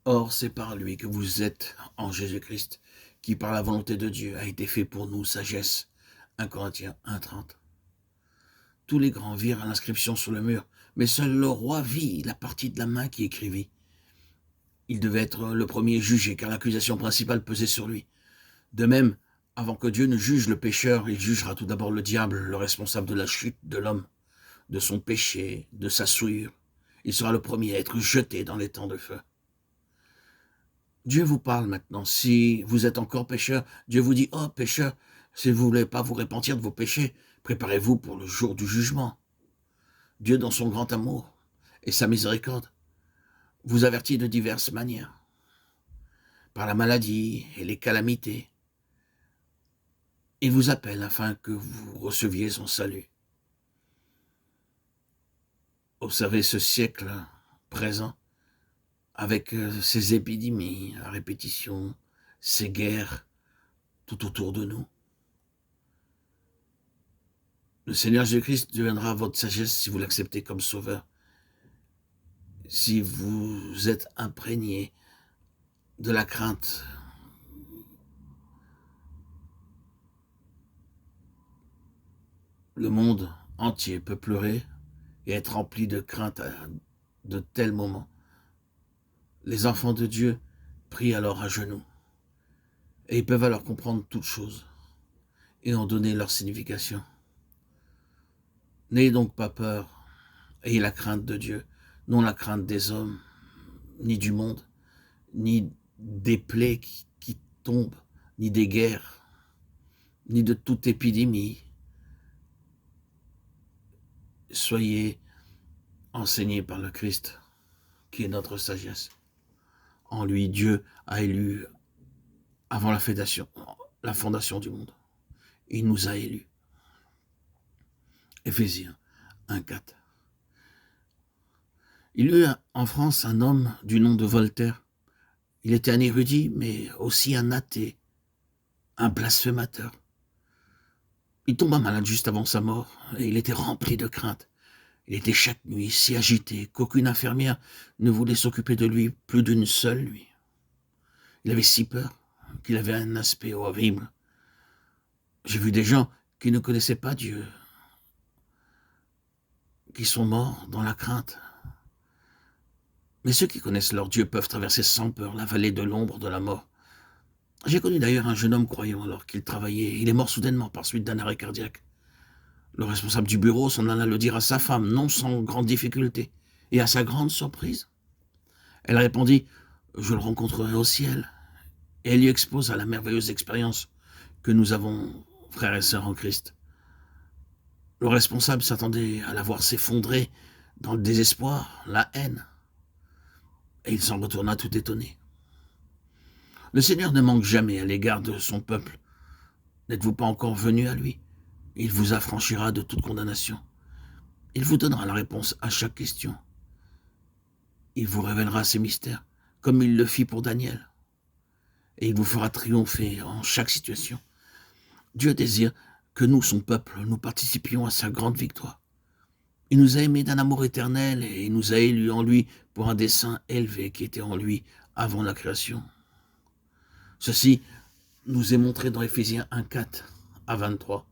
Or, c'est par lui que vous êtes en Jésus-Christ, qui par la volonté de Dieu a été fait pour nous sagesse. 1 Corinthiens 1,30. Tous les grands virent l'inscription sur le mur, mais seul le roi vit la partie de la main qui écrivit. Il devait être le premier jugé, car l'accusation principale pesait sur lui. De même, avant que Dieu ne juge le pécheur, il jugera tout d'abord le diable, le responsable de la chute de l'homme, de son péché, de sa souillure. Il sera le premier à être jeté dans les temps de feu. Dieu vous parle maintenant. Si vous êtes encore pécheur, Dieu vous dit, « Oh, pécheur, si vous ne voulez pas vous repentir de vos péchés, préparez-vous pour le jour du jugement. » Dieu, dans son grand amour et sa miséricorde, vous avertit de diverses manières, par la maladie et les calamités. Il vous appelle afin que vous receviez son salut. Observez ce siècle présent avec ces épidémies à répétition, ces guerres tout autour de nous. Le Seigneur Jésus-Christ deviendra votre sagesse si vous l'acceptez comme sauveur. Si vous êtes imprégné de la crainte, le monde entier peut pleurer et être rempli de crainte à de tels moments. Les enfants de Dieu prient alors à genoux, et ils peuvent alors comprendre toutes choses et en donner leur signification. N'ayez donc pas peur, ayez la crainte de Dieu, non la crainte des hommes, ni du monde, ni des plaies qui tombent, ni des guerres, ni de toute épidémie. Soyez enseignés par le Christ, qui est notre sagesse. En lui, Dieu a élu avant la fondation du monde. Il nous a élus. Éphésiens 1,4. Il y eut en France un homme du nom de Voltaire. Il était un érudit, mais aussi un athée, un blasphémateur. Il tomba malade juste avant sa mort, et il était rempli de crainte. Il était chaque nuit si agité qu'aucune infirmière ne voulait s'occuper de lui plus d'une seule nuit. Il avait si peur qu'il avait un aspect horrible. J'ai vu des gens qui ne connaissaient pas Dieu, qui sont morts dans la crainte. Mais ceux qui connaissent leur Dieu peuvent traverser sans peur la vallée de l'ombre de la mort. J'ai connu d'ailleurs un jeune homme croyant alors qu'il travaillait. Il est mort soudainement par suite d'un arrêt cardiaque. Le responsable du bureau s'en alla le dire à sa femme, non sans grande difficulté. Et à sa grande surprise, elle répondit « Je le rencontrerai au ciel ». Et elle lui exposa la merveilleuse expérience que nous avons, frères et sœurs en Christ. Le responsable s'attendait à la voir s'effondrer dans le désespoir, la haine. Et il s'en retourna tout étonné. Le Seigneur ne manque jamais à l'égard de son peuple. N'êtes-vous pas encore venu à lui? Il vous affranchira de toute condamnation. Il vous donnera la réponse à chaque question. Il vous révélera ses mystères, comme il le fit pour Daniel. Et il vous fera triompher en chaque situation. Dieu désire que nous, son peuple, nous participions à sa grande victoire. Il nous a aimés d'un amour éternel et il nous a élus en lui pour un dessein élevé qui était en lui avant la création. Ceci nous est montré dans Éphésiens 1,4 à 23.